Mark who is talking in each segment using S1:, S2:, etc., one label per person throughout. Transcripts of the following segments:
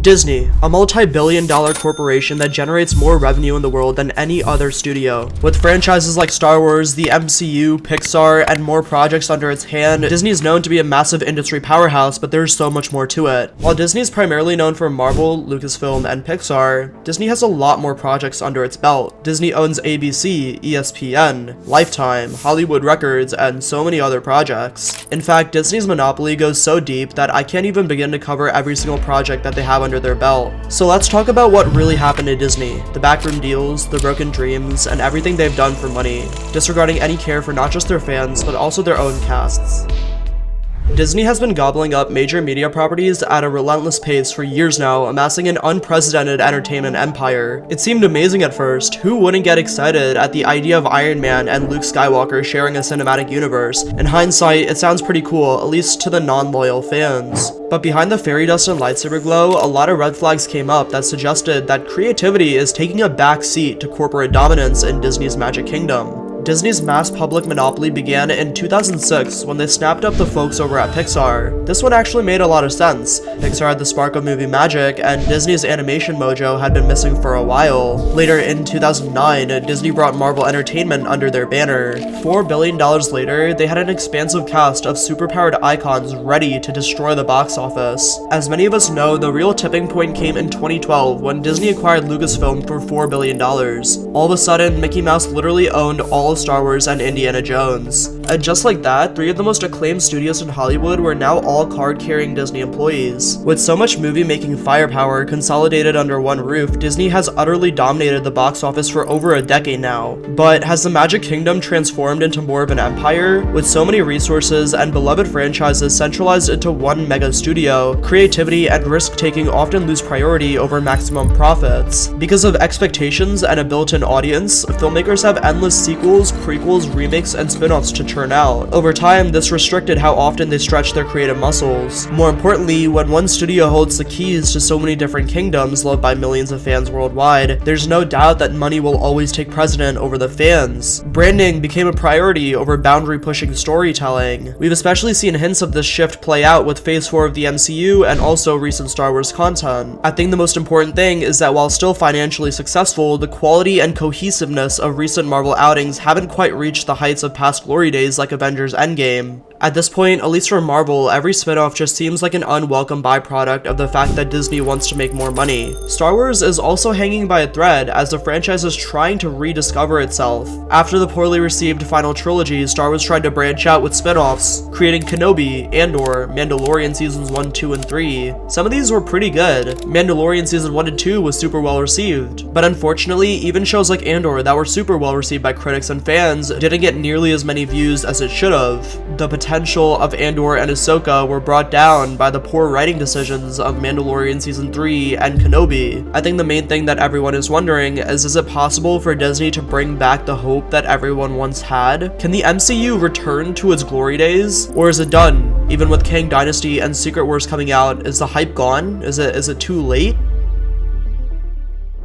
S1: Disney, a multi-billion-dollar corporation that generates more revenue in the world than any other studio. With franchises like Star Wars, the MCU, Pixar, and more projects under its hand, Disney is known to be a massive industry powerhouse, but there's so much more to it. While Disney is primarily known for Marvel, Lucasfilm, and Pixar, Disney has a lot more projects under its belt. Disney owns ABC, ESPN, Lifetime, Hollywood Records, and so many other projects. In fact, Disney's monopoly goes so deep that I can't even begin to cover every single project that they have under their belt. So let's talk about what really happened to Disney, the backroom deals, the broken dreams, and everything they've done for money, disregarding any care for not just their fans, but also their own casts. Disney has been gobbling up major media properties at a relentless pace for years now, amassing an unprecedented entertainment empire. It seemed amazing at first. Who wouldn't get excited at the idea of Iron Man and Luke Skywalker sharing a cinematic universe? In hindsight, it sounds pretty cool, at least to the non-loyal fans. But behind the fairy dust and lightsaber glow, a lot of red flags came up that suggested that creativity is taking a back seat to corporate dominance in Disney's Magic Kingdom. Disney's mass public monopoly began in 2006 when they snapped up the folks over at Pixar. This one actually made a lot of sense. Pixar had the spark of movie magic, and Disney's animation mojo had been missing for a while. Later in 2009, Disney brought Marvel Entertainment under their banner. $4 billion later, they had an expansive cast of superpowered icons ready to destroy the box office. As many of us know, the real tipping point came in 2012 when Disney acquired Lucasfilm for $4 billion. All of a sudden, Mickey Mouse literally owned all of Star Wars and Indiana Jones. And just like that, 3 of the most acclaimed studios in Hollywood were now all card-carrying Disney employees. With so much movie-making firepower consolidated under one roof, Disney has utterly dominated the box office for over a decade now. But has the Magic Kingdom transformed into more of an empire? With so many resources and beloved franchises centralized into one mega studio, creativity and risk-taking often lose priority over maximum profits. Because of expectations and a built-in audience, filmmakers have endless sequels, prequels, remakes, and spin-offs to churn out. Over time, this restricted how often they stretch their creative muscles. More importantly, when one studio holds the keys to so many different kingdoms loved by millions of fans worldwide, there's no doubt that money will always take precedent over the fans. Branding became a priority over boundary-pushing storytelling. We've especially seen hints of this shift play out with Phase 4 of the MCU and also recent Star Wars content. I think the most important thing is that while still financially successful, the quality and cohesiveness of recent Marvel outings haven't quite reached the heights of past glory days like Avengers Endgame. At this point, at least for Marvel, every spin-off just seems like an unwelcome byproduct of the fact that Disney wants to make more money. Star Wars is also hanging by a thread as the franchise is trying to rediscover itself. After the poorly received final trilogy, Star Wars tried to branch out with spin-offs, creating Kenobi, Andor, Mandalorian Seasons 1, 2, and 3. Some of these were pretty good. Mandalorian Season 1 and 2 was super well received. But unfortunately, even shows like Andor that were super well received by critics and fans didn't get nearly as many views as it should have. The potential of Andor and Ahsoka were brought down by the poor writing decisions of Mandalorian Season 3 and Kenobi. I think the main thing that everyone is wondering is it possible for Disney to bring back the hope that everyone once had? Can the MCU return to its glory days? Or is it done? Even with Kang Dynasty and Secret Wars coming out, is the hype gone? Is it too late?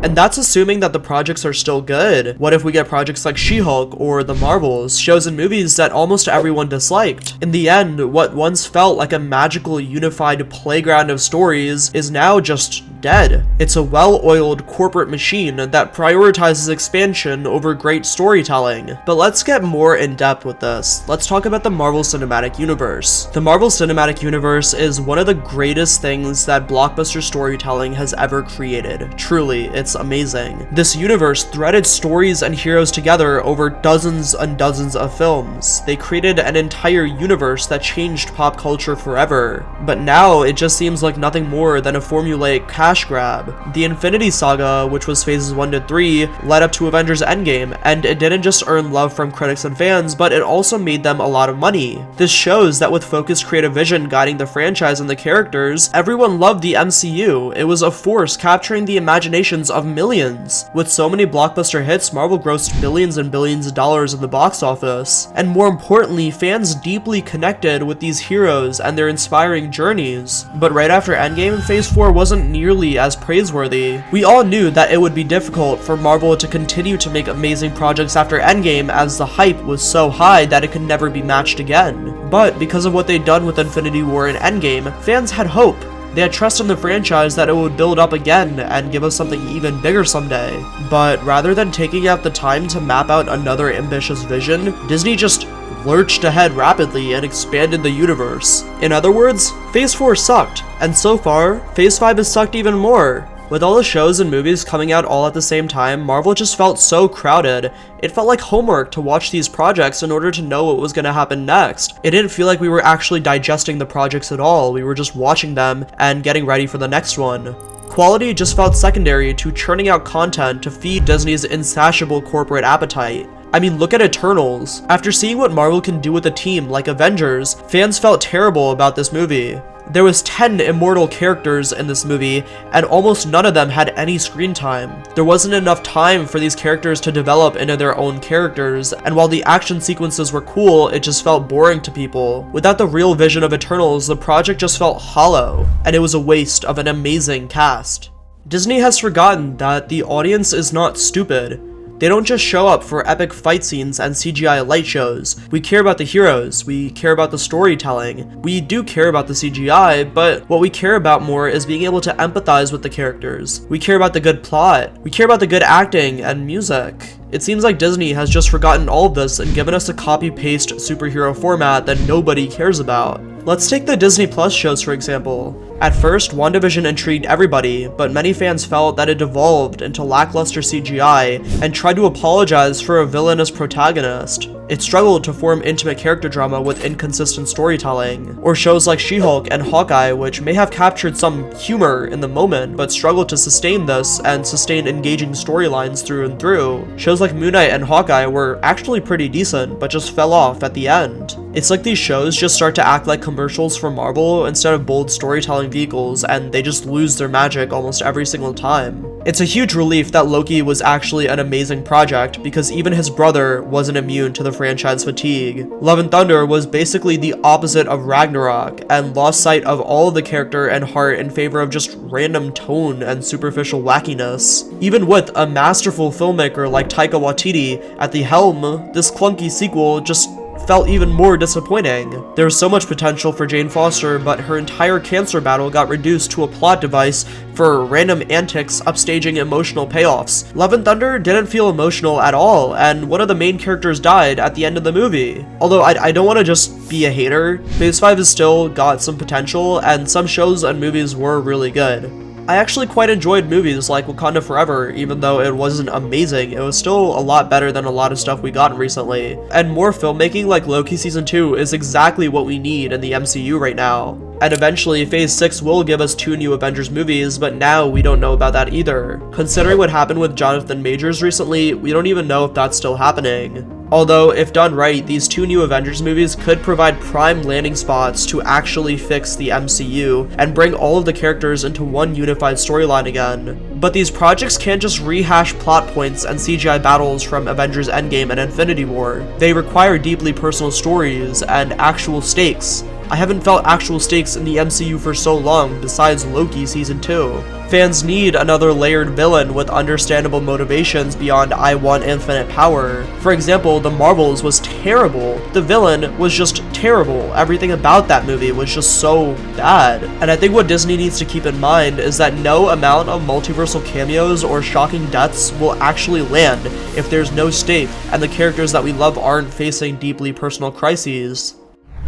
S1: And that's assuming that the projects are still good. What if we get projects like She-Hulk or The Marvels, shows and movies that almost everyone disliked? In the end, what once felt like a magical unified playground of stories is now just dead. It's a well-oiled corporate machine that prioritizes expansion over great storytelling. But let's get more in depth with this. Let's talk about the Marvel Cinematic Universe. The Marvel Cinematic Universe is one of the greatest things that blockbuster storytelling has ever created. Truly, it's amazing. This universe threaded stories and heroes together over dozens and dozens of films. They created an entire universe that changed pop culture forever. But now it just seems like nothing more than a formulaic cash grab. The Infinity Saga, which was phases 1 to 3, led up to Avengers Endgame, and it didn't just earn love from critics and fans, but it also made them a lot of money. This shows that with focused creative vision guiding the franchise and the characters, everyone loved the MCU. It was a force capturing the imaginations of millions. With so many blockbuster hits, Marvel grossed billions and billions of dollars in the box office. And more importantly, fans deeply connected with these heroes and their inspiring journeys. But right after Endgame, Phase 4 wasn't nearly as praiseworthy. We all knew that it would be difficult for Marvel to continue to make amazing projects after Endgame, as the hype was so high that it could never be matched again. But because of what they'd done with Infinity War and Endgame, fans had hope. They had trust in the franchise that it would build up again and give us something even bigger someday. But rather than taking out the time to map out another ambitious vision, Disney just lurched ahead rapidly and expanded the universe. In other words, Phase 4 sucked, and so far, Phase 5 has sucked even more. With all the shows and movies coming out all at the same time, Marvel just felt so crowded. It felt like homework to watch these projects in order to know what was going to happen next. It didn't feel like we were actually digesting the projects at all, we were just watching them and getting ready for the next one. Quality just felt secondary to churning out content to feed Disney's insatiable corporate appetite. I mean, look at Eternals. After seeing what Marvel can do with a team like Avengers, fans felt terrible about this movie. There was 10 immortal characters in this movie, and almost none of them had any screen time. There wasn't enough time for these characters to develop into their own characters, and while the action sequences were cool, it just felt boring to people. Without the real vision of Eternals, the project just felt hollow, and it was a waste of an amazing cast. Disney has forgotten that the audience is not stupid. They don't just show up for epic fight scenes and CGI light shows. We care about the heroes, we care about the storytelling. We do care about the CGI, but what we care about more is being able to empathize with the characters. We care about the good plot. We care about the good acting and music. It seems like Disney has just forgotten all of this and given us a copy-paste superhero format that nobody cares about. Let's take the Disney Plus shows for example. At first, WandaVision intrigued everybody, but many fans felt that it devolved into lackluster CGI and tried to apologize for a villainous protagonist. It struggled to form intimate character drama with inconsistent storytelling. Or shows like She-Hulk and Hawkeye, which may have captured some humor in the moment, but struggled to sustain this and sustain engaging storylines through and through. Shows like Moon Knight and Hawkeye were actually pretty decent, but just fell off at the end. It's like these shows just start to act like commercials for Marvel instead of bold storytelling vehicles, and they just lose their magic almost every single time. It's a huge relief that Loki was actually an amazing project, because even his brother wasn't immune to the franchise fatigue. Love and Thunder was basically the opposite of Ragnarok, and lost sight of all of the character and heart in favor of just random tone and superficial wackiness. Even with a masterful filmmaker like Taika Waititi at the helm, this clunky sequel just felt even more disappointing. There was so much potential for Jane Foster, but her entire cancer battle got reduced to a plot device for random antics upstaging emotional payoffs. Love and Thunder didn't feel emotional at all, and one of the main characters died at the end of the movie. Although I don't want to just be a hater, Phase 5 has still got some potential, and some shows and movies were really good. I actually quite enjoyed movies like Wakanda Forever, even though it wasn't amazing, it was still a lot better than a lot of stuff we got recently. And more filmmaking like Loki Season 2 is exactly what we need in the MCU right now. And eventually, Phase 6 will give us 2 new Avengers movies, but now we don't know about that either. Considering what happened with Jonathan Majors recently, we don't even know if that's still happening. Although, if done right, these 2 new Avengers movies could provide prime landing spots to actually fix the MCU and bring all of the characters into one unified storyline again. But these projects can't just rehash plot points and CGI battles from Avengers Endgame and Infinity War. They require deeply personal stories and actual stakes. I haven't felt actual stakes in the MCU for so long, besides Loki Season 2. Fans need another layered villain with understandable motivations beyond I want infinite power. For example, The Marvels was terrible. The villain was just terrible. Everything about that movie was just so bad. And I think what Disney needs to keep in mind is that no amount of multiversal cameos or shocking deaths will actually land if there's no stake and the characters that we love aren't facing deeply personal crises.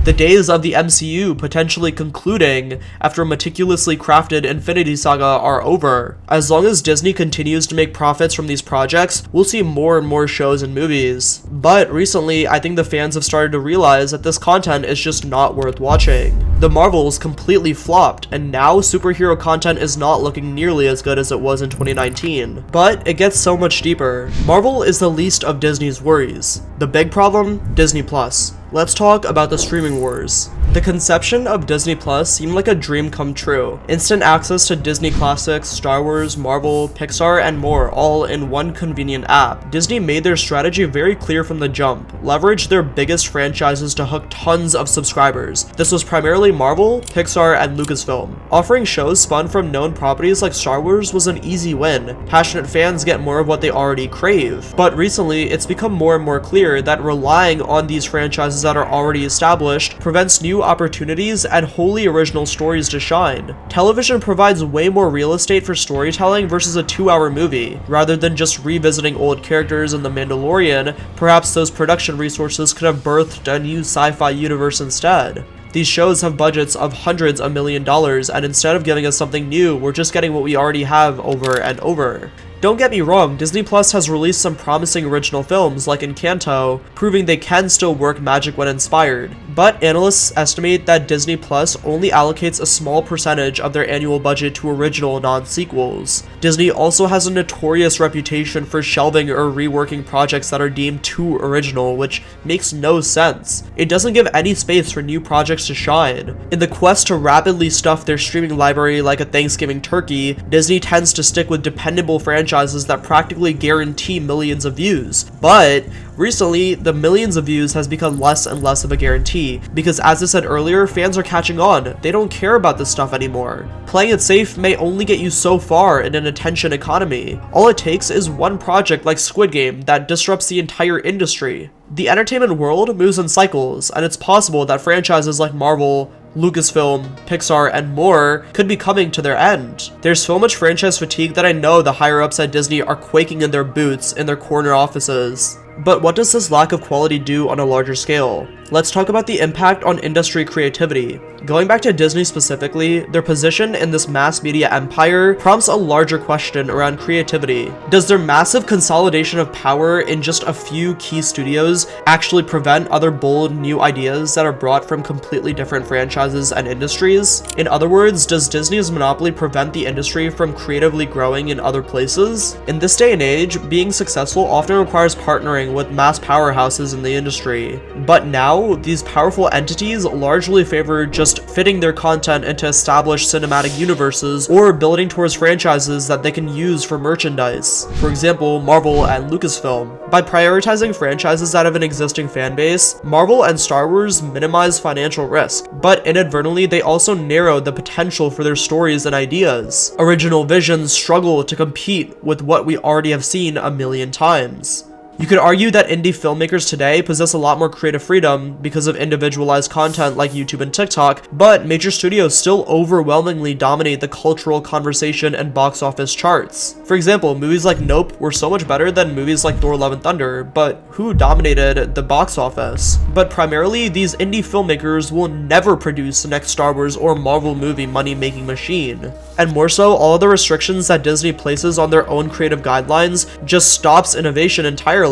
S1: The days of the MCU potentially concluding after a meticulously crafted Infinity Saga are over. As long as Disney continues to make profits from these projects, we'll see more and more shows and movies. But recently, I think the fans have started to realize that this content is just not worth watching. The Marvels completely flopped, and now superhero content is not looking nearly as good as it was in 2019. But it gets so much deeper. Marvel is the least of Disney's worries. The big problem? Disney Plus. Let's talk about the streaming wars. The conception of Disney Plus seemed like a dream come true. Instant access to Disney classics, Star Wars, Marvel, Pixar, and more, all in one convenient app. Disney made their strategy very clear from the jump, leveraged their biggest franchises to hook tons of subscribers. This was primarily Marvel, Pixar, and Lucasfilm. Offering shows spun from known properties like Star Wars was an easy win. Passionate fans get more of what they already crave. But recently, it's become more and more clear that relying on these franchises that are already established prevents new opportunities and wholly original stories to shine. Television provides way more real estate for storytelling versus a 2-hour movie. Rather than just revisiting old characters in The Mandalorian, perhaps those production resources could have birthed a new sci-fi universe instead. These shows have budgets of hundreds of $1,000,000, and instead of giving us something new, we're just getting what we already have over and over. Don't get me wrong, Disney Plus has released some promising original films like Encanto, proving they can still work magic when inspired. But analysts estimate that Disney Plus only allocates a small percentage of their annual budget to original non-sequels. Disney also has a notorious reputation for shelving or reworking projects that are deemed too original, which makes no sense. It doesn't give any space for new projects to shine. In the quest to rapidly stuff their streaming library like a Thanksgiving turkey, Disney tends to stick with dependable franchises that practically guarantee millions of views. But recently, the millions of views has become less and less of a guarantee, because as I said earlier, fans are catching on. They don't care about this stuff anymore. Playing it safe may only get you so far in an attention economy. All it takes is one project like Squid Game that disrupts the entire industry. The entertainment world moves in cycles, and it's possible that franchises like Marvel, Lucasfilm, Pixar, and more could be coming to their end. There's so much franchise fatigue that I know the higher-ups at Disney are quaking in their boots in their corner offices. But what does this lack of quality do on a larger scale? Let's talk about the impact on industry creativity. Going back to Disney specifically, their position in this mass media empire prompts a larger question around creativity. Does their massive consolidation of power in just a few key studios actually prevent other bold new ideas that are brought from completely different franchises and industries? In other words, does Disney's monopoly prevent the industry from creatively growing in other places? In this day and age, being successful often requires partnering with mass powerhouses in the industry. But now, these powerful entities largely favor just fitting their content into established cinematic universes or building towards franchises that they can use for merchandise. For example, Marvel and Lucasfilm. By prioritizing franchises that have an existing fan base, Marvel and Star Wars minimize financial risk, but inadvertently they also narrow the potential for their stories and ideas. Original visions struggle to compete with what we already have seen a million times. You could argue that indie filmmakers today possess a lot more creative freedom because of individualized content like YouTube and TikTok, but major studios still overwhelmingly dominate the cultural conversation and box office charts. For example, movies like Nope were so much better than movies like Thor: Love and Thunder, but who dominated the box office? But primarily, these indie filmmakers will never produce the next Star Wars or Marvel movie money-making machine. And more so, all of the restrictions that Disney places on their own creative guidelines just stops innovation entirely.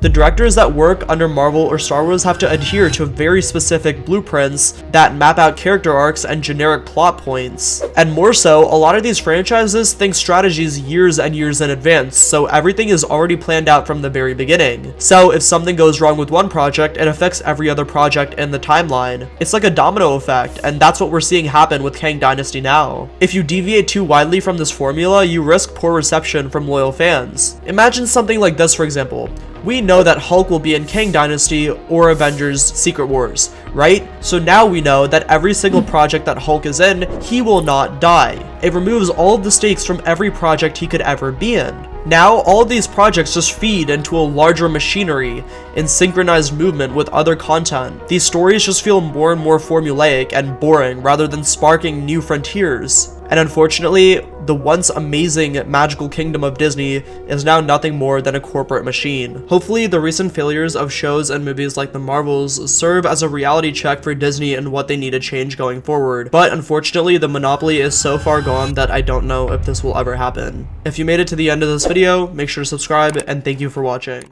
S1: The directors that work under Marvel or Star Wars have to adhere to very specific blueprints that map out character arcs and generic plot points. And more so, a lot of these franchises think strategies years and years in advance, so everything is already planned out from the very beginning. So if something goes wrong with one project, it affects every other project in the timeline. It's like a domino effect, and that's what we're seeing happen with Kang Dynasty now. If you deviate too widely from this formula, you risk poor reception from loyal fans. Imagine something like this, for example. We know that Hulk will be in Kang Dynasty or Avengers Secret Wars, right? So now we know that every single project that Hulk is in, he will not die. It removes all of the stakes from every project he could ever be in. Now, all of these projects just feed into a larger machinery in synchronized movement with other content. These stories just feel more and more formulaic and boring rather than sparking new frontiers. And unfortunately, the once amazing magical kingdom of Disney is now nothing more than a corporate machine. Hopefully, the recent failures of shows and movies like the Marvels serve as a reality check for Disney and what they need to change going forward. But unfortunately, the monopoly is so far gone that I don't know if this will ever happen. If you made it to the end of this video, make sure to subscribe, and thank you for watching.